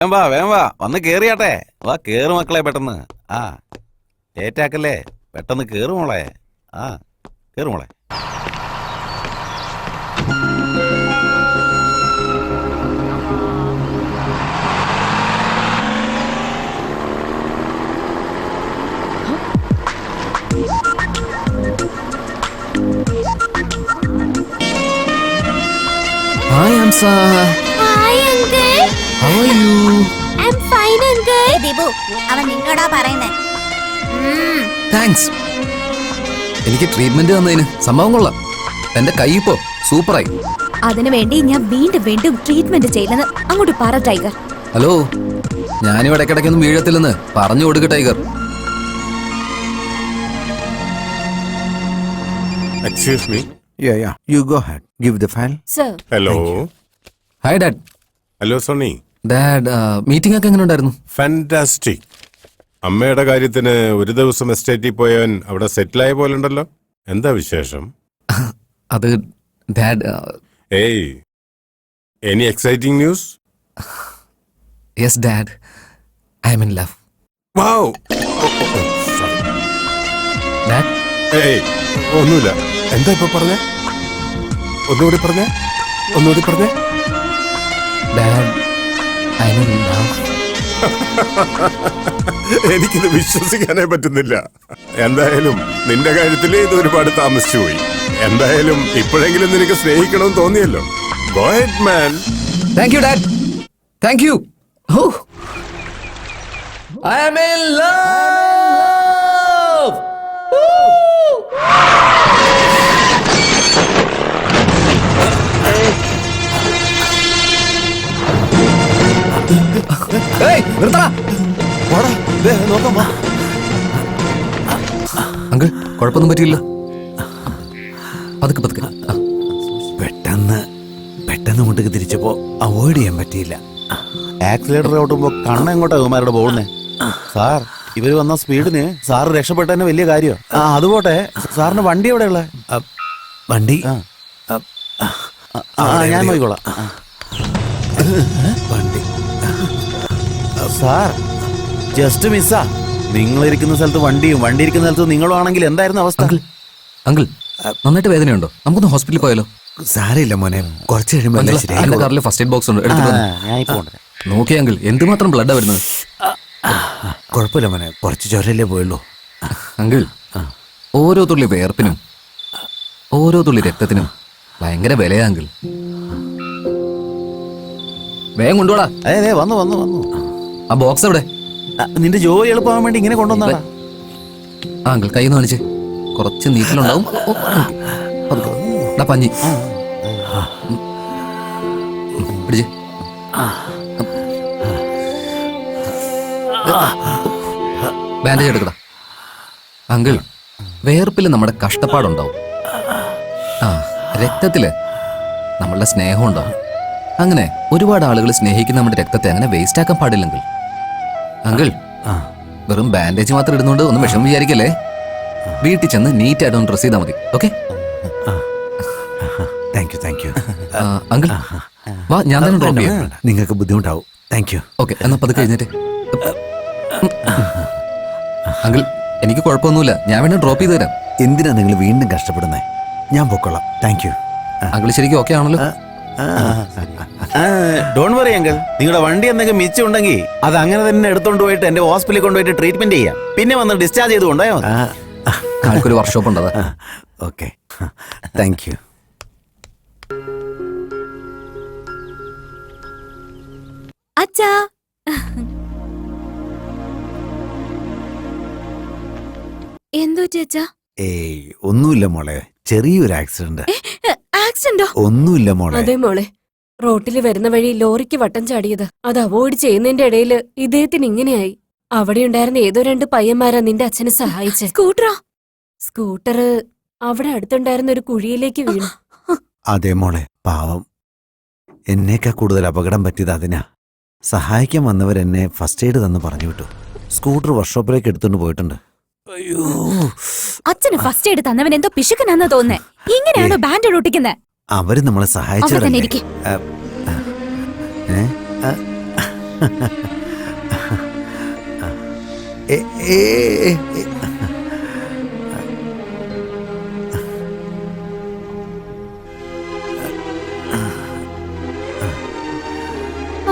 വേഗം വാ വന്ന് കേറിയാട്ടെ. വാ കേറ് മക്കളെ പെട്ടെന്ന്. ആ ലേറ്റാക്കല്ലേ, പെട്ടെന്ന് കേറ് മോളെ. ആ കേറ് മോളെ. Hi, Amsa. Hi, uncle. How are you? I'm fine, uncle. Dibu, അവൻ നിന്നോടാ പറയുന്നേ. Thanks. എനിക്ക് ട്രീറ്റ്മെന്റ് തന്നതിന് സംഭവം കൊള്ളാം. എന്റെ കൈ ഇപ്പോ സൂപ്പറായി. അതിനു വേണ്ടി ഞാൻ വീണ്ടും ട്രീറ്റ്മെന്റ് ചെയ്യില്ലെന്ന് അങ്ങോട്ട് പറ ടൈഗർ. ഹലോ, ഞാനും ഇടയ്ക്കിടയ്ക്കൊന്നും വീഴത്തില്ലെന്ന് പറഞ്ഞു കൊടുക്ക tiger. Excuse me. Yeah. You go ahead. Give the file. Sir. Hello. Hi dad. Hello Soni. Dad, meeting ഒക്കെ എങ്ങനെ ഉണ്ടായിരുന്നു? ഫാന്റാസ്റ്റിക്. അമ്മയുടെ കാര്യത്തിന് ഒരു ദിവസം എസ്റ്റേറ്റിൽ പോയവൻ അവിടെ സെറ്റിലായ പോലെ ഉണ്ടല്ലോ. എന്താ വിശേഷം? അത് ഡാഡ്. ഏയ്, any exciting news? Yes dad, I am in love. Wow. Dad, ഏയ്, ഒന്നുമില്ല. എന്താ ഇപ്പൊ പറഞ്ഞേ? ഒന്നുകൂടി പറഞ്ഞേ. Dad, I am in love. എനിക്കിത് വിശ്വസിക്കാനേ പറ്റുന്നില്ല. എന്തായാലും നിന്റെ കാര്യത്തിൽ ഇത് ഒരുപാട് താമസിച്ചു പോയി. എന്തായാലും ഇപ്പോഴെങ്കിലും നിനക്ക് സ്നേഹിക്കണമെന്ന് തോന്നിയല്ലോ. Go ahead, man. Thank you dad, thank you. I am in love. Uncle, കുഴപ്പമൊന്നും പറ്റിയില്ല. പതുക്കെ. പെട്ടെന്ന് ഇങ്ങോട്ടേക്ക് തിരിച്ചപ്പോ അവോയ്ഡ് ചെയ്യാൻ പറ്റിയില്ല. ആക്സിലേറ്റർ ഓട്ടുമ്പോ കണ്ണ എങ്ങോട്ടാ ഇവന്മാരുടെ പോകുന്നേ? സാർ, ഇവര് വന്ന സ്പീഡിന് സാറ് രക്ഷപ്പെട്ടന്നെ വലിയ കാര്യം. ആ അതുപോട്ടെ, സാറിന് വണ്ടി എവിടെയുള്ള? വണ്ടി ഞാൻ നോക്കിക്കോളാം. വണ്ടി സാർ, ജസ്റ്റ് മിസ്സാ. നിങ്ങളിരിക്കുന്ന സ്ഥലത്ത് വണ്ടിയും വണ്ടി ഇരിക്കുന്ന സ്ഥലത്ത് നിങ്ങളും ആണെങ്കിൽ എന്തായിരുന്നു അവസ്ഥ? അങ്കിൾ, നന്നായിട്ട് വേദനയുണ്ടോ? നമുക്കൊന്ന് ഹോസ്പിറ്റലിൽ പോയാലോ? സാരമില്ല മോനെ, കുറച്ച് കഴിയുമ്പോൾ എല്ലാം ശരിയായി. എന്റെ കാറിൽ ഫസ്റ്റ് എയ്ഡ് ബോക്സ് ഉണ്ട്, ഞാൻ ഇപ്പൊ കൊണ്ടുവരാം. നോക്കിയ അങ്കിൾ, എന്തുമാത്രം ബ്ലഡാ വരുന്നത്. കുഴപ്പമില്ല മോനെ, കുറച്ച് ചോരല്ലേ പോയുള്ളൂ. അങ്കിൾ, ഓരോ തുള്ളി വേർപ്പിനും ഓരോ തുള്ളി രക്തത്തിനും ഭയങ്കര വിലയാ അങ്കിൾ. വേഗം കൊണ്ടുപോടാ. അതെ വന്നു. ആ ബോക്സ് എവിടെ? നിന്റെ ജോലി എളുപ്പമാകാൻ വേണ്ടി ഇങ്ങനെ കൊണ്ടുവന്നാ. ആ അങ്കിൾ, കൈ ഒന്ന് കാണിച്ചേ. കുറച്ച് നീറ്റിലുണ്ടാവും. പഞ്ഞി പിടിച്ചേ. ബാൻഡേജ് എടുക്കടാ. അങ്കിൾ, വേർപ്പില് നമ്മുടെ കഷ്ടപ്പാടുണ്ടാവും. ആ രക്തത്തില് നമ്മളുടെ സ്നേഹം ഉണ്ടാവും. അങ്ങനെ ഒരുപാട് ആളുകൾ സ്നേഹിക്കുന്ന നമ്മുടെ രക്തത്തെ അങ്ങനെ വേസ്റ്റ് ആക്കാൻ പാടില്ലെങ്കിൽ. അങ്കിൾ, വെറും ബാൻഡേജ് മാത്രം ഇടുന്നോണ്ട് ഒന്നും വിഷമം വിചാരിക്കല്ലേ. വീട്ടിൽ ചെന്ന് നീറ്റ് ആയിട്ട് ഒന്ന് ഡ്രസ് ചെയ്താൽ മതി. ഓക്കെ? Thank you. അങ്കിൾ, വാ, ഞാൻ തന്നെ ഡ്രോപ്പ് ചെയ്യാം. നിങ്ങൾക്ക് ബുദ്ധിമുട്ടാവും. Thank you. ഓക്കെ, എന്നാ പതുക്കെ കഴിഞ്ഞിട്ട്. അങ്കിൾ, എനിക്ക് കുഴപ്പമൊന്നുമില്ല, ഞാൻ വേണേ ഡ്രോപ്പ് ചെയ്ത് തരാം. എന്തിനാ നിങ്ങൾ വീണ്ടും കഷ്ടപ്പെടുന്നേ? ഞാൻ പൊക്കോളാം. Thank you. അങ്കിൾ ശരിക്കും ഓക്കെ ആണല്ലോ? ഡോണ്ട് വറി അങ്കിൾ, നിങ്ങളുടെ വണ്ടി എന്തെങ്കിലും മിച്ചം ഉണ്ടെങ്കിൽ അത് അങ്ങനെ തന്നെ എടുത്തോണ്ട് പോയിട്ട് എന്റെ ഹോസ്പിറ്റലിൽ കൊണ്ടുപോയിട്ട് ട്രീറ്റ്മെന്റ് ചെയ്യാം. പിന്നെ വന്ന് ഡിസ്ചാർജ് ചെയ്ത് കൊണ്ടുപോയാൽ മതി. ആൾക്കൊരു വർക്ക്ഷോപ്പ് ഉണ്ടത്. Okay, thank you. അച്ഛാ, എന്തോ ചേച്ചാ? ഏയ് ഒന്നുമില്ല മോളെ, ചെറിയൊരു ആക്സിഡന്റ്. ആക്സിഡന്റോ? ഒന്നുമില്ല മോളെ. അതെ മോളെ, റോട്ടില് വരുന്ന വഴി ലോറിക്ക് വട്ടം ചാടിയത്. അത് അവോയ്ഡ് ചെയ്യുന്നതിന്റെ ഇടയില് ഇദ്ദേഹത്തിന് ഇങ്ങനെയായി. അവിടെ ഉണ്ടായിരുന്ന ഏതോ 2 പയ്യന്മാരാ നിന്റെ അച്ഛനെ സഹായിച്ചെ. സ്കൂട്ടറോ? സ്കൂട്ടർ അവിടെ അടുത്തുണ്ടായിരുന്ന ഒരു കുഴിയിലേക്ക് വീണു. അതെ മോളെ, പാവം. എന്നേക്കാ കൂടുതൽ അപകടം പറ്റിയത് അതിനാ. സഹായിക്കാൻ വന്നവരെന്നെ ഫസ്റ്റ് എയ്ഡ് തന്ന് പറഞ്ഞു വിട്ടു. സ്കൂട്ടർ വർക്ക്ഷോപ്പിലേക്ക് എടുത്തോണ്ട് പോയിട്ടുണ്ട്. അയ്യോ, അച്ഛന് ഫസ്റ്റ് എയ്ഡ് തന്നവൻ എന്തോ പിശുക്കനാന്ന് തോന്നുന്നേ. ഇങ്ങനെയാണോ ബാൻഡ് ഒട്ടിക്കുന്നത്? അവര് നമ്മളെ സഹായിച്ചവരല്ലേ. ഇരിക്കും. ഏ, ഏ, ഏ, ഏ.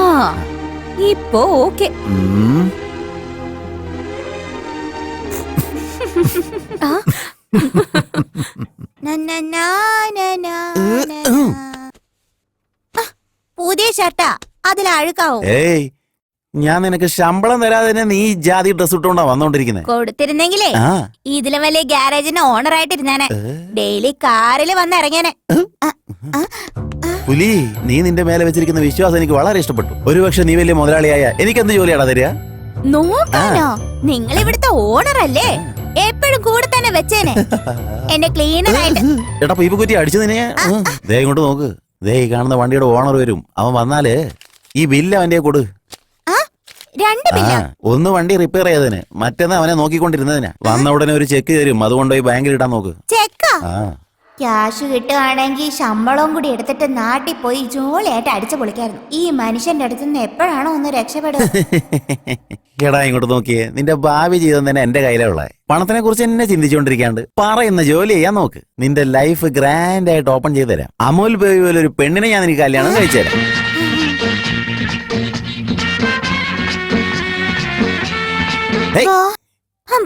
ആ ഇപ്പോ ഓക്കെ. ഉം. പുതിയ ഷർട്ടാ അതിൽ അഴുക്കാവും. ഏയ് ഞാൻ നിനക്ക് ശമ്പളം തരാതെ തന്നെ നീ ഈ ജാതി ഡ്രസ് ഇട്ടുകൊണ്ടാ വന്നോണ്ടിരിക്കുന്നത്. കൊടുത്തിരുന്നെങ്കിലേ ആ ഇതിലും വലിയ ഗ്യാരേജിന് ഓണറായിട്ടിരുന്നാനെ. ഡെയിലി കാറിൽ വന്ന് ഇറങ്ങിയാനെ. പുലി, നീ നിന്റെ മേലെ വെച്ചിരിക്കുന്ന വിശ്വാസം എനിക്ക് വളരെ ഇഷ്ടപ്പെട്ടു. ഒരുപക്ഷെ നീ വലിയ മുതലാളിയായ എനിക്ക് എന്ത് ജോലിയാടാ തരിക? നോക്കാനോ? നിങ്ങൾ ഇവിടുത്തെ ഓണർ അല്ലേ? എപ്പോഴും കൂടെ തന്നെ വെച്ചേനെ എന്നെ ക്ലീനറായിട്ട്. എടാ പീപ്പുകുറ്റി അടിച്ചു നിന്നെ. ദേ ഇങ്ങോട്ട് നോക്ക്. ദേ ഈ കാണുന്ന വണ്ടിയുടെ ഓണർ വരും. അവൻ വന്നാല് ഈ ബില്ല് അവന്റെ കൊടു. രണ്ട് ആ, ഒന്ന് വണ്ടി റിപ്പയർ ചെയ്തതിന്, മറ്റേന്ന് അവനെ നോക്കിക്കൊണ്ടിരുന്നതിന്. വന്ന ഉടനെ ഒരു ചെക്ക് തരും, അതുകൊണ്ട് പോയി ബാങ്കിൽ ഇടാൻ നോക്ക്. ചെക്കാ? ആ ക്യാഷ് കിട്ടുകയാണെങ്കിൽ ശമ്പളവും കൂടി എടുത്തിട്ട് നാട്ടിൽ പോയി ജോളിയായിട്ട് അടിച്ചു പൊളിക്കായിരുന്നു. ഈ മനുഷ്യന്റെ അടുത്ത് നിന്ന് എപ്പോഴാണോ ഒന്ന് രക്ഷപ്പെടുക? എടാ ഇങ്ങോട്ട് നോക്കിയേ, നിന്റെ ഭാവി ജീവിതം തന്നെ എന്റെ കയ്യിലുള്ള പണത്തിനെ കുറിച്ച് എന്നെ ചിന്തിച്ചുകൊണ്ടിരിക്കാണ്ട് പറയുന്ന ജോലി ചെയ്യാൻ നോക്ക്. നിന്റെ ലൈഫ് ഗ്രാൻഡ് ആയിട്ട് ഓപ്പൺ ചെയ്തു തരാം. അമൂൽ ബേബി പോലെ ഒരു പെണ്ണിനെ ഞാൻ നിനക്ക് കല്യാണം കഴിച്ചു തരാം. ഹേയ്.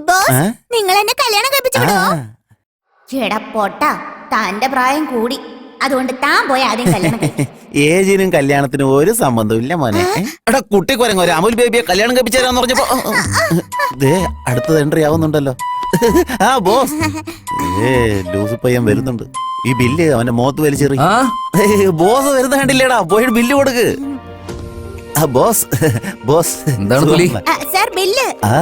ബോസ്, ആ? നിങ്ങൾ എന്നെ കല്യാണം കഴിപ്പിച്ചു ആ. വിടുവോ? എടാ പൊട്ട, തന്റെ പ്രായം കൂടി, അതുകൊണ്ട് താൻ പോയി ആദ്യം കല്യാണം കഴിക്ക്. ഏജിനും കല്യാണത്തിനും ഒരു സംബന്ധവും ഇല്ല മോനെ. എടാ കുട്ടി കുരങ്ങ, ഒരു അമൂൽ ബേബിയെ കല്യാണം കഴിപ്പിച്ചു തരാന്ന് പറഞ്ഞപ്പോ ദേ അടുത്തത് എൻട്രി ആവുന്നുണ്ടല്ലോ. ആ ബോസ്, ലൂസ് പയ്യൻ വരുന്നുണ്ട്. ഈ ബില്ല് അവന്റെ മുഖത്ത് വലിച്ചെറി. ആ ബോസ് വരുന്ന കണ്ടില്ലേടാ, പോയിട്ട് ബില്ല് കൊടുക്ക്. ആ ബോസ്, ബോസ് എന്താണ് പുലി? Sir bill. ആ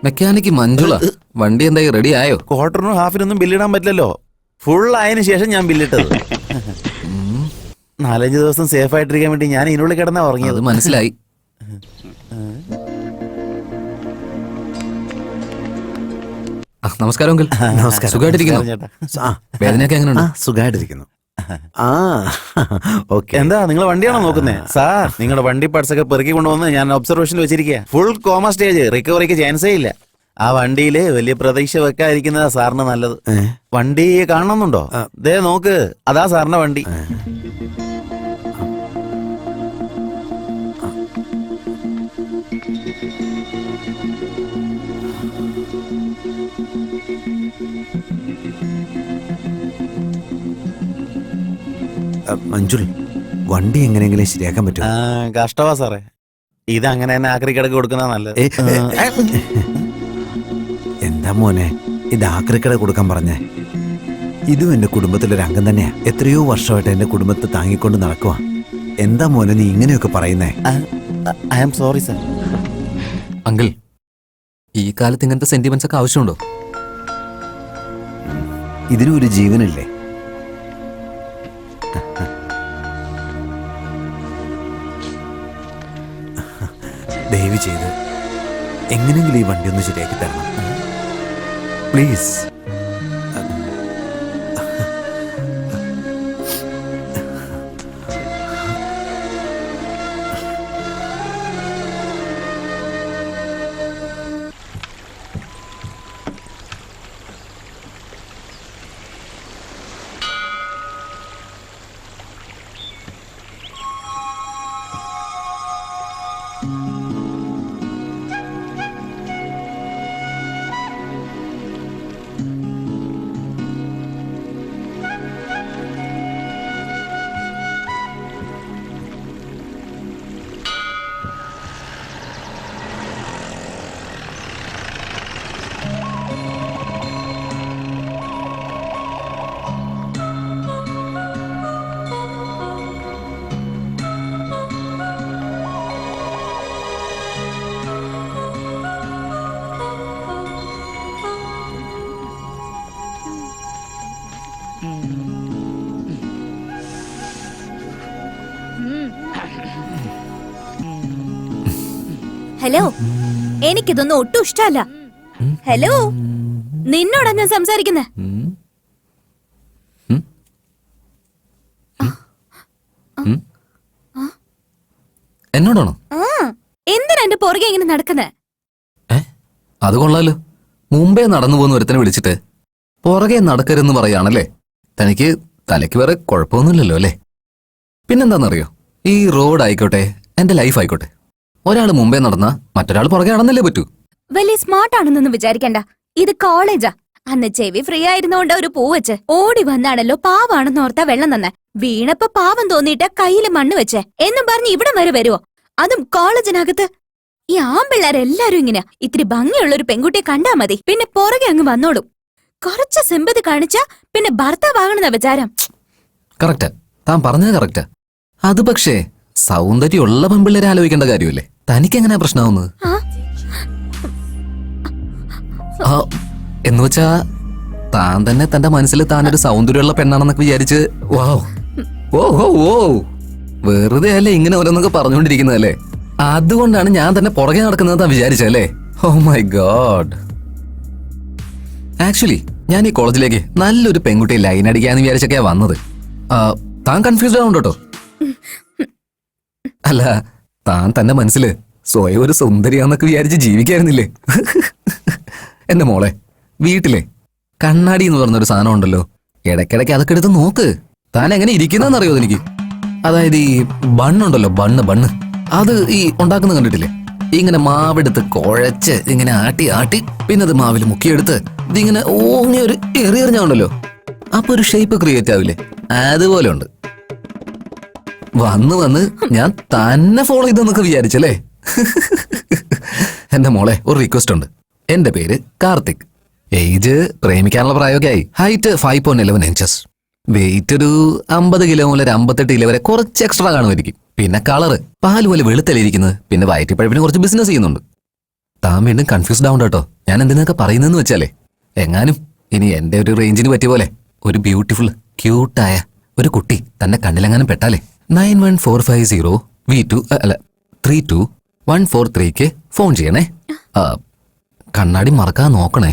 മെക്കാനിക്ക് മഞ്ജുള, വണ്ടി എന്തായി റെഡി ആയോ? ക്വാർട്ടറിനും ഹാഫിനൊന്നും ബില്ലിടാൻ പറ്റില്ലല്ലോ. ഫുൾ ആയതിനു ശേഷം ഞാൻ ബില്ലിട്ടത്. 4-5 ദിവസം സേഫ് ആയിട്ടിരിക്കാൻ വേണ്ടി ഞാൻ ഇതിനുള്ളിൽ കിടന്നാ ഉറങ്ങിയത്. അത് മനസ്സിലായി. നമസ്കാരം അങ്കിൾ. നമസ്കാരം. സുഖമായിട്ടിരിക്കുന്നു? ചേട്ടാ. ആ, വേദനയൊക്കെ എങ്ങനെയുണ്ട്? സുഖമായിട്ടിരിക്കുന്നു. ആ ഓക്കെ. എന്താ നിങ്ങൾ വണ്ടിയാണോ നോക്കുന്നേ? സാർ നിങ്ങളുടെ വണ്ടി പാർട്സ് ഒക്കെ പെറുക്കി കൊണ്ടുവന്ന് ഞാൻ ഒബ്സർവേഷനിൽ വെച്ചിരിക്കുക. ഫുൾ കോമ സ്റ്റേജ്, റിക്കവറിക്ക് ചാൻസേ ഇല്ല. ആ വണ്ടിയില് വലിയ പ്രതീക്ഷ വെക്കാതിരിക്കുന്നതാ സാറിന് നല്ലത്. വണ്ടി കാണണമെന്നുണ്ടോ? ദേ നോക്ക്, അതാ സാറിന്റെ വണ്ടി. മഞ്ജുൾ, വണ്ടി എങ്ങനെയെങ്കിലും ശരിയാക്കാൻ പറ്റുമോ? കഷ്ടവാ സാറേ, ഇത് അങ്ങനെ തന്നെ ആക്രി കിടക്ക് കൊടുക്കുന്ന നല്ലത്. എന്താ മോനെ ഇത് ആക്രിക്കട കൊടുക്കാൻ പറഞ്ഞേ? ഇതും എന്റെ കുടുംബത്തിലൊരു അംഗം തന്നെയാ. എത്രയോ വർഷമായിട്ട് എന്റെ കുടുംബത്തെ താങ്ങിക്കൊണ്ട് നടക്കുവാ. എന്താ മോനെ നീ ഇങ്ങനെയൊക്കെ പറയുന്നേ? I am sorry sir. Uncle, ഈ കാലത്ത് ഇങ്ങനത്തെ സെന്റിമെന്റ്സ് ഒക്കെ ആവശ്യമുണ്ടോ? ഇതിനും ഒരു ജീവനില്ലേ? ദയവ് ചെയ്ത് എങ്ങനെയെങ്കിലും ഈ വണ്ടി ഒന്ന് ശരിയാക്കി തരണം പ്ലീസ്. ഹലോ, എനിക്കിതൊന്നും ഒട്ടും ഇഷ്ടമല്ല. ഹലോ, നിന്നോടാ ഞാൻ സംസാരിക്കുന്നേ. എന്നോടാണോ? എന്തിനാ എന്റെ പുറകെ ഇങ്ങനെ നടക്കുന്നേ? അത് കൊള്ളാലോ. മുമ്പേ നടന്നു പോകുന്ന ഒരുത്തനെ വിളിച്ചിട്ട് പുറകെ നടക്കരുതെന്ന് പറയാണല്ലേ. തനിക്ക് തലയ്ക്ക് വേറെ കുഴപ്പമൊന്നുമില്ലല്ലോ അല്ലേ? പിന്നെന്താണെന്നറിയോ, ഈ റോഡ് ആയിക്കോട്ടെ, എന്റെ ലൈഫ് ആയിക്കോട്ടെ, ഒരാൾ മുമ്പേ നടന്നാ മറ്റൊരാൾ പുറകെ നടന്നല്ലേ പറ്റൂ. വലിയ സ്മാർട്ട് ആണെന്നൊന്നും വിചാരിക്കണ്ട. ഇത് കോളേജാ. അന്ന് ചെവി ഫ്രീ ആയിരുന്നോണ്ട് ഒരു പൂ വെച്ച് ഓടി വന്നാണല്ലോ പാവാണെന്ന് ഓർത്താ വെള്ളം തന്നെ. വീണപ്പോ പാവം തോന്നിയിട്ട് കയ്യില് മണ്ണ് വെച്ചേ എന്നും പറഞ്ഞ് ഇവിടം വരെ വരുവോ? അതും കോളേജിനകത്ത്. ഈ ആമ്പിള്ളേരെല്ലാരും ഇങ്ങനെ. ഇത്തിരി ഭംഗിയുള്ള ഒരു പെൺകുട്ടിയെ കണ്ടാ മതി, പിന്നെ പുറകെ അങ്ങ് വന്നോളും. കുറച്ച് സിമ്പതി കാണിച്ചാ പിന്നെ ഭർത്താവാകണമെന്ന വിചാരം. കറക്റ്റാ, താൻ പറഞ്ഞത് കറക്റ്റാ. അത് പക്ഷേ സൗന്ദര്യമുള്ള പെൺപിള്ളേരെ ആലോചിക്കേണ്ട കാര്യമല്ലേ. തനിക്കെങ്ങനെയാ പ്രശ്നമാവുന്നത്? എന്നുവെച്ചാ താൻ തന്നെ തന്റെ മനസ്സിൽ താനൊരു സൗന്ദര്യമുള്ള പെണ്ണാണെന്നൊക്കെ വിചാരിച്ച് ഓ വെറുതെ അല്ലേ ഇങ്ങനെ ഓരോന്നൊക്കെ പറഞ്ഞുകൊണ്ടിരിക്കുന്നതല്ലേ. അതുകൊണ്ടാണ് ഞാൻ തന്നെ പുറകെ നടക്കുന്നത് വിചാരിച്ചല്ലേ. Oh my God. ആക്ച്വലി ഞാൻ ഈ കോളേജിലേക്ക് നല്ലൊരു പെൺകുട്ടിയെ ലൈൻ അടിക്കാന്ന് വിചാരിച്ചൊക്കെയാ വന്നത്. താൻ കൺഫ്യൂസ്ഡ് ആവുന്നുണ്ട് കേട്ടോ. അല്ല, താൻ തന്റെ മനസ്സില് സ്വയം ഒരു സുന്ദരിയാന്നൊക്കെ വിചാരിച്ച് ജീവിക്കായിരുന്നില്ലേ? എന്റെ മോളെ, വീട്ടിലെ കണ്ണാടി എന്ന് പറഞ്ഞൊരു സാധനം ഉണ്ടല്ലോ, ഇടയ്ക്കിടയ്ക്ക് അതൊക്കെ എടുത്ത് നോക്ക്. താൻ എങ്ങനെ ഇരിക്കുന്നറിയോ എനിക്ക്? അതായത് ഈ ബണ്ണുണ്ടല്ലോ, ബണ്ണ് അത് ഈ ഉണ്ടാക്കുന്നത് കണ്ടിട്ടില്ലേ? ഇങ്ങനെ മാവെടുത്ത് കുഴച്ച് ഇങ്ങനെ ആട്ടി ആട്ടി പിന്നെ അത് മാവിൽ മുക്കിയെടുത്ത് ഇതിങ്ങനെ ഓങ്ങി ഒരു എറിഞ്ഞുണ്ടല്ലോ, അപ്പൊ ഒരു ഷേപ്പ് ക്രിയേറ്റ് ആവില്ലേ? അതുപോലെ ഉണ്ട്. വന്ന് ഞാൻ തന്നെ ഫോളോ ചെയ്തെന്നൊക്കെ വിചാരിച്ചല്ലേ? എന്റെ മോളെ, ഒരു റിക്വസ്റ്റ് ഉണ്ട്. എന്റെ പേര് കാർത്തിക്. ഏജ് പ്രേമിക്കാനുള്ള പ്രായമൊക്കെ ആയി. Height 5.11 inches. വെയിറ്റ് ഒരു 50 കിലോ മുതൽ 58 കിലോ വരെ കുറച്ച് എക്സ്ട്രാ കാണുമായിരിക്കും. പിന്നെ കളറ് പാല് പോലെ വെളുത്തലിരിക്കുന്നത്. പിന്നെ വയറ്റിപ്പഴപ്പിന് കുറച്ച് ബിസിനസ് ചെയ്യുന്നുണ്ട്. താൻ വീണ്ടും കൺഫ്യൂസ്ഡ് ആവണ്ട കേട്ടോ. ഞാൻ എന്തിനൊക്കെ പറയുന്നതെന്ന് വെച്ചാലേ, എങ്ങാനും ഇനി എന്റെ ഒരു റേഞ്ചിന് പറ്റിയ പോലെ ഒരു ബ്യൂട്ടിഫുൾ ക്യൂട്ടായ ഒരു കുട്ടി തന്റെ കണ്ണിലെങ്ങാനും പെട്ടാലേ 9145 V2 അല്ല 32143 ഫോൺ ചെയ്യണേ. കണ്ണാടി മറക്കാൻ നോക്കണേ.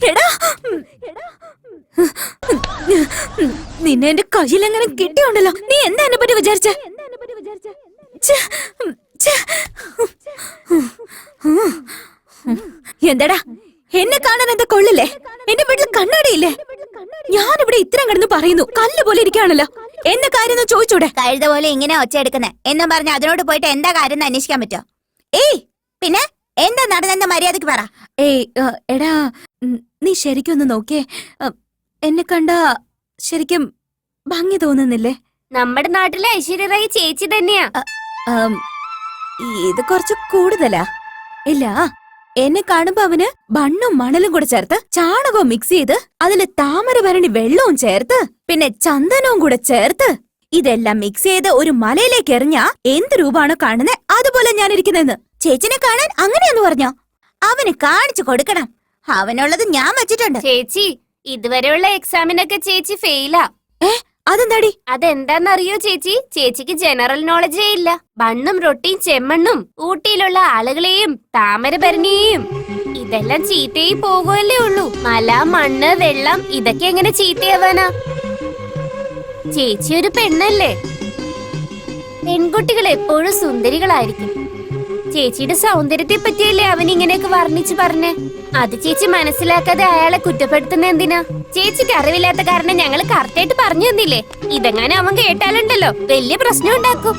എടാ, നിന്നെ എന്റെ കയ്യിലെങ്ങനെ കിട്ടിയുണ്ടല്ലോ. നീ എന്താ എന്നെ പറ്റി വിചാരിച്ചേ? എന്താടാ, എന്നെ കാണാൻ എന്താ കൊള്ളില്ലേ? എന്റെ വീട്ടിൽ കണ്ണാടിയില്ലേ? ഞാനിവിടെ ഇത്രയും കിടന്ന് പറയുന്നു, കല്ല് പോലെ ഇരിക്കുകയാണല്ലോ. എന്താ കാര്യം ചോദിച്ചൂടെ? കഴുത പോലെ ഇങ്ങനെ ഒച്ച എടുക്കുന്നേ എന്നും പറഞ്ഞ അതിനോട് പോയിട്ട് എന്താ കാര്യം അന്വേഷിക്കാൻ പറ്റോ? ഏയ്, പിന്നെ എന്താ നടന്നെന്ന മര്യാദക്ക് പറ. ഏയ് എടാ, നീ ശരിക്കും ഒന്ന് നോക്കിയേ. എന്നെ കണ്ട ശരിക്കും ഭംഗി തോന്നുന്നില്ലേ? നമ്മുടെ നാട്ടിലെ ഐശ്വര്യ റായി ചേച്ചി തന്നെയാ. ഇത് കുറച്ച് കൂടുതലാ. ഇല്ല, എന്നെ കാണുമ്പോ അവന് ബണ്ണും മണലും കൂടെ ചേർത്ത് ചാണകവും മിക്സ് ചെയ്ത് അതില് താമരഭരണി വെള്ളവും ചേർത്ത് പിന്നെ ചന്ദനവും കൂടെ ചേർത്ത് ഇതെല്ലാം മിക്സ് ചെയ്ത് ഒരു മലയിലേക്ക് എറിഞ്ഞാ എന്ത് രൂപമാണോ കാണുന്നത് അതുപോലെ ഞാൻ ഇരിക്കുന്നെന്ന്. ചേച്ചിനെ കാണാൻ അങ്ങനെയെന്ന് പറഞ്ഞോ? അവന് കാണിച്ചു കൊടുക്കണം. അവനുള്ളത് ഞാൻ വെച്ചിട്ടുണ്ട്. ചേച്ചി, ഇതുവരെയുള്ള എക്സാമിനൊക്കെ ചേച്ചി ഫെയിലാ. അതെന്താടി? അതെന്താന്നറിയോ ചേച്ചി? ചേച്ചിക്ക് ജനറൽ നോളജേ ഇല്ല. ബണ്ണും റൊട്ടിയും ചെമ്മണ്ണും ഊട്ടിയിലുള്ള ആളുകളെയും താമരഭരണിയെയും ഇതെല്ലാം ചീത്തയായി പോകുമല്ലേ ഉള്ളൂ. മല, മണ്ണ്, വെള്ളം ഇതൊക്കെ എങ്ങനെ ചീത്തയാവാനാ? ചേച്ചി ഒരു പെണ്ണല്ലേ? പെൺകുട്ടികൾ എപ്പോഴും സുന്ദരികളായിരിക്കും. ചേച്ചിയുടെ സൗന്ദര്യത്തെ പറ്റിയല്ലേ അവൻ ഇങ്ങനെയൊക്കെ വർണ്ണിച്ചു പറഞ്ഞേ. അത് ചേച്ചി മനസ്സിലാക്കാതെ അയാളെ കുറ്റപ്പെടുത്തുന്ന എന്തിനാ? ചേച്ചിക്ക് അറിവില്ലാത്ത കാരണം ഞങ്ങൾ കറക്റ്റായിട്ട് പറഞ്ഞു തന്നില്ലേ. ഇതെങ്ങനെ അവൻ കേട്ടാലുണ്ടല്ലോ വലിയ പ്രശ്നം ഉണ്ടാക്കും.